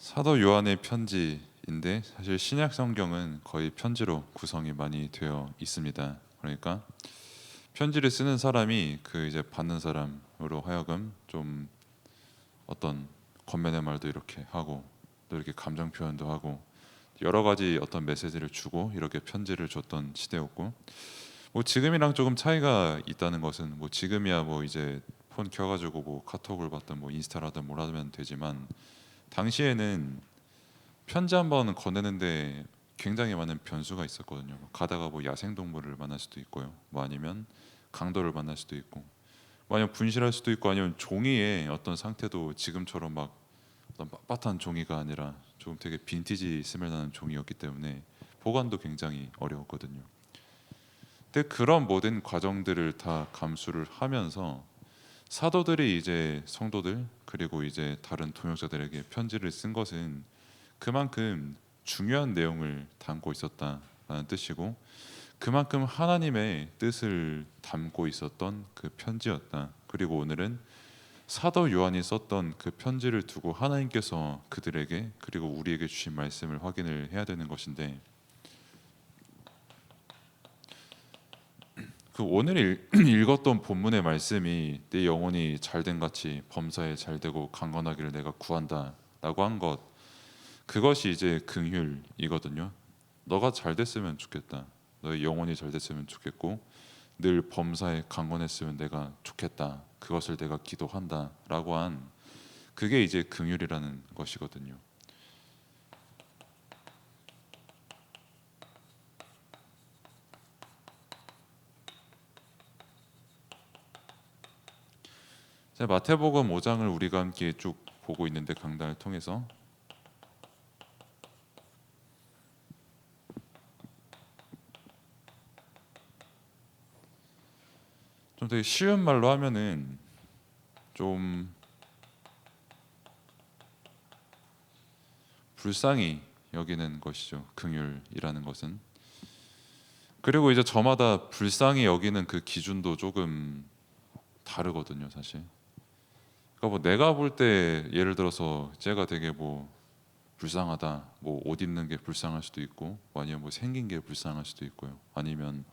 사도 요한의 편지인데 사실 신약 성경은 거의 편지로 구성이 많이 되어 있습니다. 그러니까 편지를 쓰는 사람이 그 이제 받는 사람으로 하여금 좀 어떤 권면의 말도 이렇게 하고 또 이렇게 감정 표현도 하고 여러 가지 어떤 메시지를 주고 이렇게 편지를 줬던 시대였고, 뭐 지금이랑 조금 차이가 있다는 것은 뭐 지금이야 뭐 이제 폰 켜가지고 뭐 카톡을 받든 뭐 인스타라든 뭘 하면 되지만, 당시에는 편지 한 번 건네는데 굉장히 많은 변수가 있었거든요. 가다가 뭐 야생 동물을 만날 수도 있고요. 뭐 아니면 강도를 만날 수도 있고, 뭐 아니면 분실할 수도 있고, 아니면 종이의 어떤 상태도 지금처럼 막 어떤 빳빳한 종이가 아니라 조금 되게 빈티지 스멜 나는 종이었기 때문에 보관도 굉장히 어려웠거든요. 근데 그런 모든 과정들을 다 감수를 하면서 사도들이 이제 성도들 그리고 이제 다른 동역자들에게 편지를 쓴 것은 그만큼 중요한 내용을 담고 있었다라는 뜻이고, 그만큼 하나님의 뜻을 담고 있었던 그 편지였다. 그리고 오늘은 사도 요한이 썼던 그 편지를 두고 하나님께서 그들에게 그리고 우리에게 주신 말씀을 확인을 해야 되는 것인데, 그 오늘 읽었던 본문의 말씀이 내 영혼이 잘된 같이 범사에 잘되고 강건하기를 내가 구한다라고 한 것, 그것이 이제 긍휼이거든요. 너가 잘 됐으면 좋겠다. 너의 영혼이 잘 됐으면 좋겠고 늘 범사에 강건했으면 내가 좋겠다. 그것을 내가 기도한다라고 한, 그게 이제 긍휼이라는 것이거든요. 자, 마태복음 5장을 우리가 함께 쭉 보고 있는데, 강단을 통해서 좀 되게 쉬운 말로 하면은 좀 불쌍히 여기는 것이죠. 긍휼이라는 것은. 그리고 이제 저마다 불쌍히 여기는 그 기준도 조금 다르거든요, 사실. 그러니까 뭐 내가 볼 때 예를 들어서 제가 되게 뭐 불쌍하다, 뭐 옷 입는 게 불쌍할 수도 있고, 뭐 아니면 뭐 생긴 게 불쌍할 수도 있고요. 아니면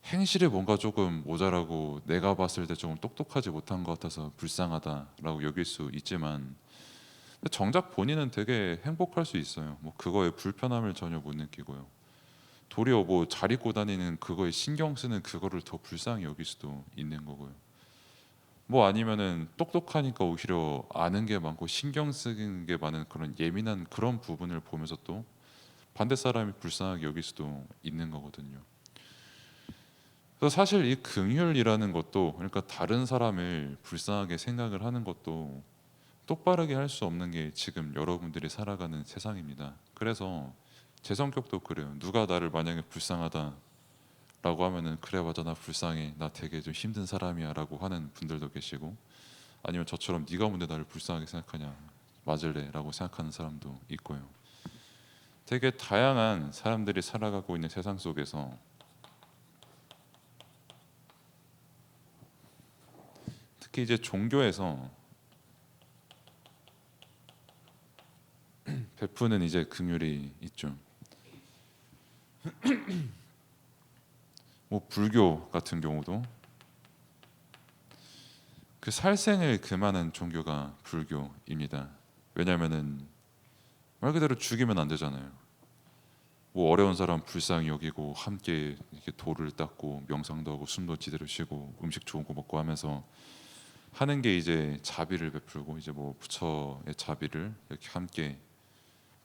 행실에 뭔가 조금 모자라고 내가 봤을 때 조금 똑똑하지 못한 것 같아서 불쌍하다라고 여길 수 있지만, 정작 본인은 되게 행복할 수 있어요. 뭐 그거에 불편함을 전혀 못 느끼고요. 도리어 뭐 잘 입고 다니는 그거에 신경 쓰는 그거를 더 불쌍히 여길 수도 있는 거고요. 뭐 아니면은 똑똑하니까 오히려 아는 게 많고 신경 쓰는 게 많은 그런 예민한 그런 부분을 보면서 또 반대 사람이 불쌍하게 여길 수도 있는 거거든요. 그래서 사실 이 긍휼이라는 것도, 그러니까 다른 사람을 불쌍하게 생각을 하는 것도 똑바르게 할 수 없는 게 지금 여러분들이 살아가는 세상입니다. 그래서 제 성격도 그래요. 누가 나를 만약에 불쌍하다라고 하면은 그래 맞아 나 불쌍해 나 되게 좀 힘든 사람이야라고 하는 분들도 계시고, 아니면 저처럼 네가 뭔데 나를 불쌍하게 생각하냐 맞을래라고 생각하는 사람도 있고요. 되게 다양한 사람들이 살아가고 있는 세상 속에서 특히 이제 종교에서 베푸는 이제 긍휼이 있죠. 뭐 불교 같은 경우도 그 살생을 금하는 종교가 불교입니다. 왜냐하면은 말 그대로 죽이면 안 되잖아요. 뭐 어려운 사람 불쌍히 여기고 함께 이렇게 돌을 닦고 명상도 하고 숨도 제대로 쉬고 음식 좋은 거 먹고 하면서 하는 게 이제 자비를 베풀고, 이제 뭐 부처의 자비를 이렇게 함께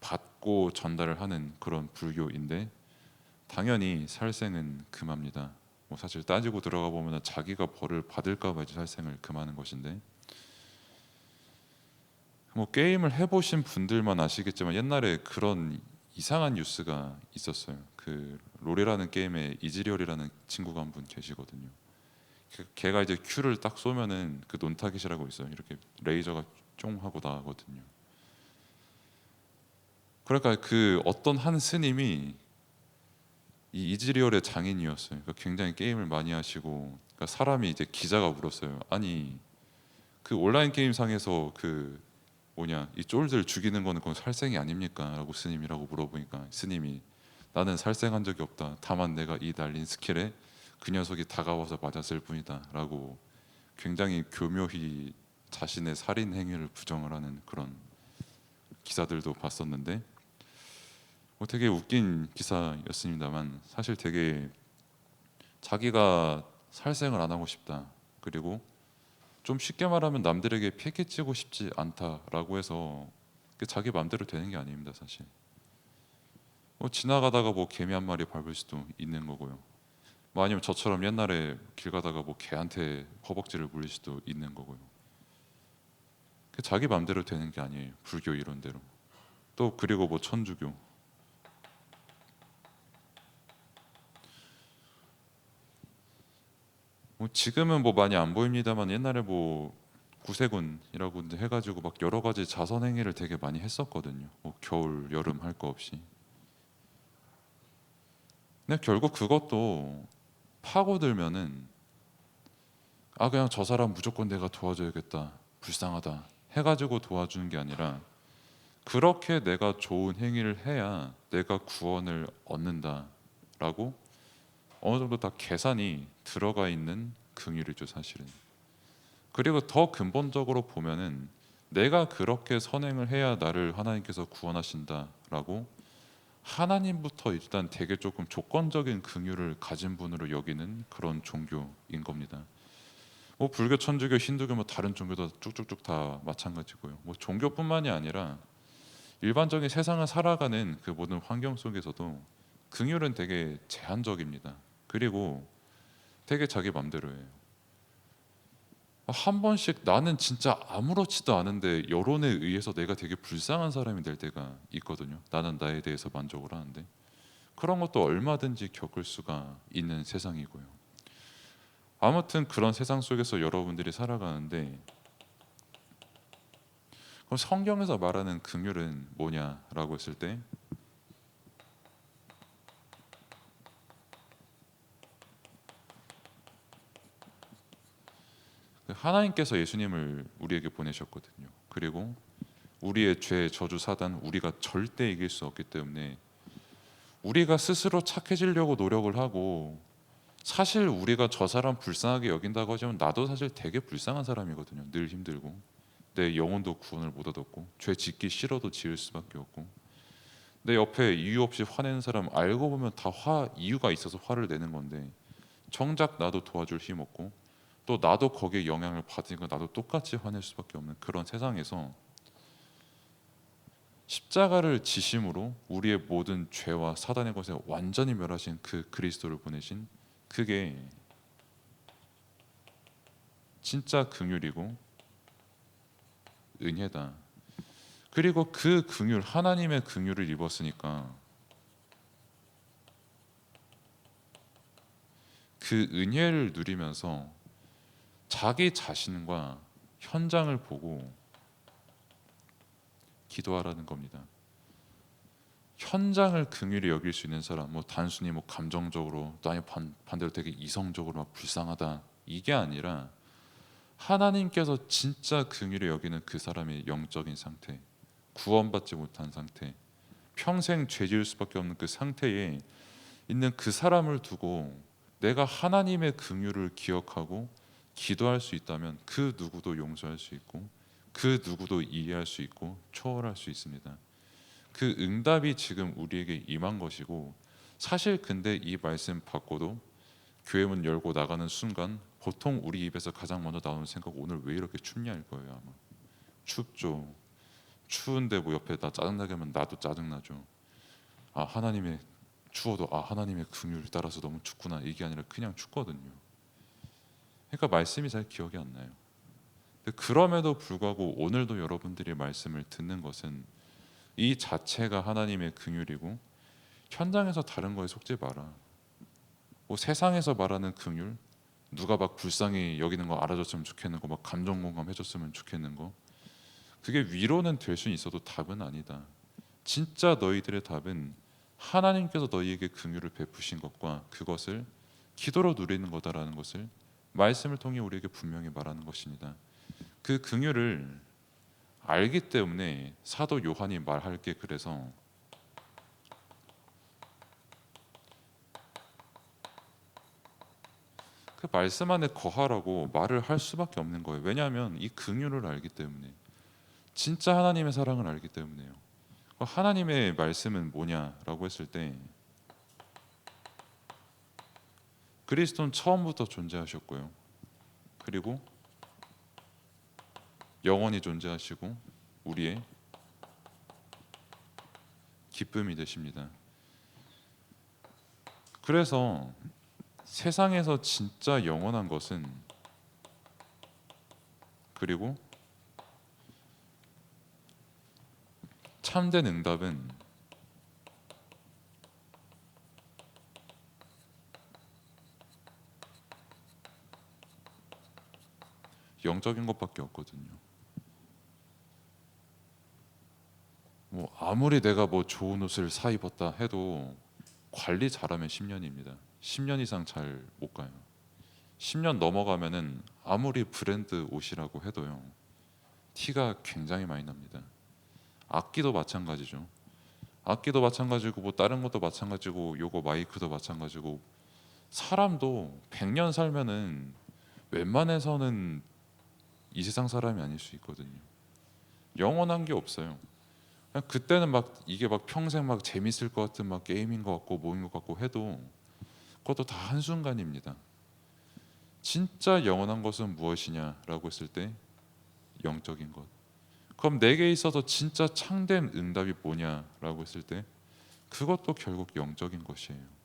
받고 전달을 하는 그런 불교인데, 당연히 살생은 금합니다. 뭐 사실 따지고 들어가 보면 자기가 벌을 받을까봐 이제 살생을 금하는 것인데, 뭐 게임을 해보신 분들만 아시겠지만 옛날에 그런 이상한 뉴스가 있었어요. 그 롤이라는 게임에 이즈리얼이라는 친구가 한 분 계시거든요. 걔가 이제 큐를 딱 쏘면은 그 논타깃이라고 있어요. 이렇게 레이저가 쫑 하고 나가거든요. 그러니까 그 어떤 한 스님이 이 이즈리얼의 장인이었어요. 그러니까 굉장히 게임을 많이 하시고, 그러니까 사람이 이제 기자가 물었어요. 아니 그 온라인 게임 상에서 그 뭐냐 이 쫄들 죽이는 거는 그건 살생이 아닙니까? 라고 스님이라고 물어보니까 스님이 나는 살생한 적이 없다. 다만 내가 이 날린 스킬에 그 녀석이 다가와서 맞았을 뿐이다. 라고 굉장히 교묘히 자신의 살인 행위를 부정을 하는 그런 기사들도 봤었는데 되게 웃긴 기사였습니다만 사실 되게 자기가 살생을 안 하고 싶다. 그리고 좀 쉽게 말하면 남들에게 피해 끼치고 싶지 않다라고 해서 자기 마음대로 되는 게 아닙니다, 사실. 지나가다가 뭐 개미 한 마리 밟을 수도 있는 거고요. 뭐 아니면 저처럼 옛날에 길 가다가 뭐 개한테 허벅지를 물릴 수도 있는 거고요. 자기 마음대로 되는 게 아니에요. 불교 이론대로. 또 그리고 뭐 천주교. 뭐 지금은 뭐 많이 안 보입니다만 옛날에 뭐 구세군이라고 이제 해가지고 막 여러 가지 자선 행위를 되게 많이 했었거든요. 뭐 겨울, 여름 할 거 없이. 근데 결국 그것도 파고들면은 그냥 저 사람 무조건 내가 도와줘야겠다. 불쌍하다. 해가지고 도와주는 게 아니라 그렇게 내가 좋은 행위를 해야 내가 구원을 얻는다라고 어느 정도 다 계산이 들어가 있는 긍휼이죠, 사실은. 그리고 더 근본적으로 보면은 내가 그렇게 선행을 해야 나를 하나님께서 구원하신다라고 하나님부터 일단 되게 조금 조건적인 긍휼을 가진 분으로 여기는 그런 종교인 겁니다. 뭐 불교, 천주교, 힌두교 뭐 다른 종교도 쭉쭉쭉 다 마찬가지고요. 뭐 종교뿐만이 아니라 일반적인 세상을 살아가는 그 모든 환경 속에서도 긍휼은 되게 제한적입니다. 그리고 되게 자기 맘대로예요. 한 번씩 나는 진짜 아무렇지도 않은데 여론에 의해서 내가 되게 불쌍한 사람이 될 때가 있거든요. 나는 나에 대해서 만족을 하는데 그런 것도 얼마든지 겪을 수가 있는 세상이고요. 아무튼 그런 세상 속에서 여러분들이 살아가는데 그럼 성경에서 말하는 긍휼은 뭐냐라고 했을 때 하나님께서 예수님을 우리에게 보내셨거든요. 그리고 우리의 죄, 저주, 사단 우리가 절대 이길 수 없기 때문에 우리가 스스로 착해지려고 노력을 하고 사실 우리가 저 사람 불쌍하게 여긴다고 하지만 나도 사실 되게 불쌍한 사람이거든요. 늘 힘들고 내 영혼도 구원을 못 얻었고 죄 짓기 싫어도 지을 수밖에 없고 내 옆에 이유 없이 화내는 사람 알고 보면 다 이유가 있어서 화를 내는 건데 정작 나도 도와줄 힘 없고 또 나도 거기에 영향을 받으니까 나도 똑같이 화낼 수밖에 없는 그런 세상에서 십자가를 지심으로 우리의 모든 죄와 사단의 것에 완전히 멸하신 그 그리스도를 보내신 그게 진짜 긍휼이고 은혜다. 그리고 그 긍휼 하나님의 긍휼을 입었으니까 그 은혜를 누리면서 자기 자신과 현장을 보고 기도하라는 겁니다. 현장을 긍휼히 여길 수 있는 사람, 뭐 단순히 뭐 감정적으로 또 아니 반대로 되게 이성적으로 막 불쌍하다 이게 아니라 하나님께서 진짜 긍휼히 여기는 그 사람의 영적인 상태, 구원받지 못한 상태, 평생 죄 지을 수밖에 없는 그 상태에 있는 그 사람을 두고 내가 하나님의 긍휼을 기억하고 기도할 수 있다면 그 누구도 용서할 수 있고 그 누구도 이해할 수 있고 초월할 수 있습니다. 그 응답이 지금 우리에게 임한 것이고 사실 근데 이 말씀 받고도 교회 문 열고 나가는 순간 보통 우리 입에서 가장 먼저 나오는 생각 오늘 왜 이렇게 춥냐일 거예요. 아마 춥죠. 추운데 뭐 옆에 나 짜증나게 하면 나도 짜증나죠. 하나님의 추워도 하나님의 긍휼 따라서 너무 춥구나 이게 아니라 그냥 춥거든요. 그러니까 말씀이 잘 기억이 안 나요. 근데 그럼에도 불구하고 오늘도 여러분들이 말씀을 듣는 것은 이 자체가 하나님의 긍휼이고 현장에서 다른 거에 속지 마라. 뭐 세상에서 말하는 긍휼 누가 막 불쌍히 여기는 거 알아줬으면 좋겠는 거 막 감정 공감해줬으면 좋겠는 거 그게 위로는 될 수 있어도 답은 아니다. 진짜 너희들의 답은 하나님께서 너희에게 긍휼을 베푸신 것과 그것을 기도로 누리는 거다라는 것을 말씀을 통해 우리에게 분명히 말하는 것입니다. 그 긍휼을 알기 때문에 사도 요한이 말할 게 그래서 그 말씀 안에 거하라고 말을 할 수밖에 없는 거예요. 왜냐하면 이 긍휼을 알기 때문에, 진짜 하나님의 사랑을 알기 때문에요. 하나님의 말씀은 뭐냐라고 했을 때 그리스도는 처음부터 존재하셨고요. 그리고 영원히 존재하시고 우리의 기쁨이 되십니다. 그래서 세상에서 진짜 영원한 것은, 그리고 참된 응답은 영적인 것밖에 없거든요. 뭐 아무리 내가 뭐 좋은 옷을 사 입었다 해도 관리 잘하면 10년입니다. 10년 이상 잘 못 가요. 10년 넘어가면은 아무리 브랜드 옷이라고 해도요, 티가 굉장히 많이 납니다. 악기도 마찬가지죠. 악기도 마찬가지고 뭐 다른 것도 마찬가지고 요거 마이크도 마찬가지고, 사람도 100년 살면은 웬만해서는 이 세상 사람이 아닐 수 있거든요. 영원한 게 없어요. 그냥 그때는 막 이게 막 평생 막 재밌을 것 같은 막 게임인 것 같고 뭐인 것 같고 해도 그것도 다 한순간입니다. 진짜 영원한 것은 무엇이냐라고 했을 때 영적인 것. 그럼 내게 있어서 진짜 참된 응답이 뭐냐라고 했을 때 그것도 결국 영적인 것이에요.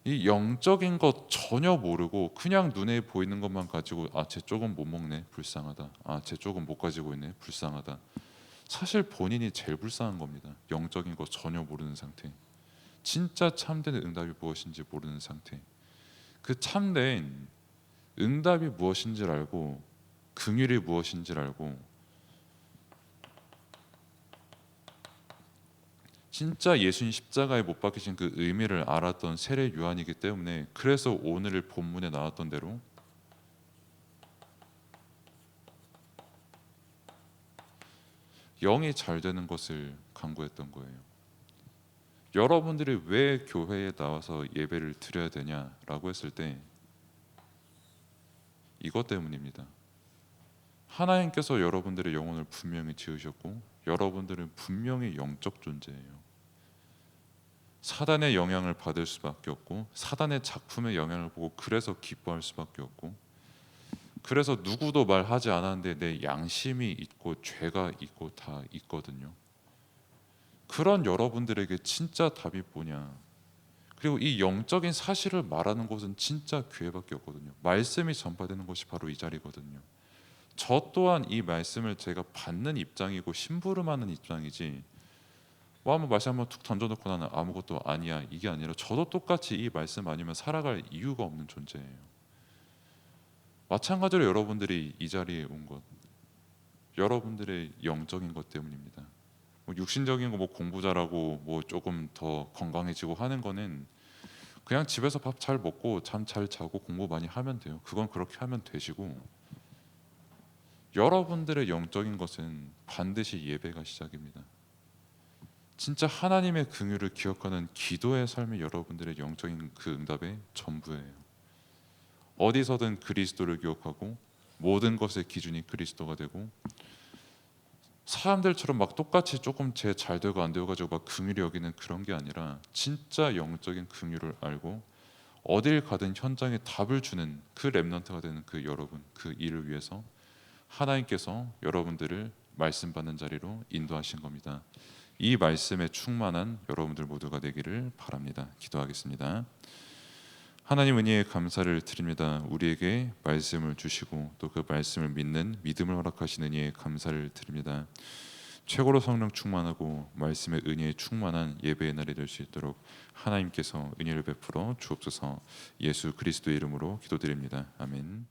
이 영적인 것 전혀 모르고 그냥 눈에 보이는 것만 가지고, 아, 쟤 조금 못 먹네, 불쌍하다. 아, 쟤 조금 못 가지고 있네, 불쌍하다. 사실 본인이 제일 불쌍한 겁니다. 영적인 것 전혀 모르는 상태, 진짜 참된 응답이 무엇인지 모르는 상태. 그 참된 응답이 무엇인지를 알고 긍휼이 무엇인지를 알고 진짜 예수님 십자가에 못 박히신 그 의미를 알았던 세례 요한이기 때문에, 그래서 오늘 본문에 나왔던 대로 영이 잘 되는 것을 간구했던 거예요. 여러분들이 왜 교회에 나와서 예배를 드려야 되냐라고 했을 때 이것 때문입니다. 하나님께서 여러분들의 영혼을 분명히 지으셨고 여러분들은 분명히 영적 존재예요. 사단의 영향을 받을 수밖에 없고 사단의 작품의 영향을 보고 그래서 기뻐할 수밖에 없고, 그래서 누구도 말하지 않았는데 내 양심이 있고 죄가 있고 다 있거든요. 그런 여러분들에게 진짜 답이 뭐냐, 그리고 이 영적인 사실을 말하는 곳은 진짜 교회밖에 없거든요. 말씀이 전파되는 곳이 바로 이 자리거든요. 저 또한 이 말씀을 제가 받는 입장이고 심부름하는 입장이지, 뭐 한번 말씀 한번 툭 던져놓고 나는 아무것도 아니야 이게 아니라, 저도 똑같이 이 말씀 아니면 살아갈 이유가 없는 존재예요. 마찬가지로 여러분들이 이 자리에 온 것, 여러분들의 영적인 것 때문입니다. 뭐 육신적인 거 뭐 공부 잘하고 뭐 조금 더 건강해지고 하는 거는 그냥 집에서 밥 잘 먹고 잠 잘 자고 공부 많이 하면 돼요. 그건 그렇게 하면 되시고, 여러분들의 영적인 것은 반드시 예배가 시작입니다. 진짜 하나님의 긍휼을 기억하는 기도의 삶이 여러분들의 영적인 그 응답의 전부예요. 어디서든 그리스도를 기억하고 모든 것의 기준이 그리스도가 되고, 사람들처럼 막 똑같이 조금 제 잘 되고 안 되고 가지고 막 긍휼히 여기는 그런 게 아니라, 진짜 영적인 긍휼을 알고 어딜 가든 현장에 답을 주는 그 렘넌트가 되는 그 여러분, 그 일을 위해서 하나님께서 여러분들을 말씀 받는 자리로 인도하신 겁니다. 이 말씀에 충만한 여러분들 모두가 되기를 바랍니다. 기도하겠습니다. 하나님, 은혜에 감사를 드립니다. 우리에게 말씀을 주시고 또 그 말씀을 믿는 믿음을 허락하신 은혜에 감사를 드립니다. 최고로 성령 충만하고 말씀의 은혜에 충만한 예배의 날이 될 수 있도록 하나님께서 은혜를 베풀어 주옵소서. 예수 그리스도의 이름으로 기도드립니다. 아멘.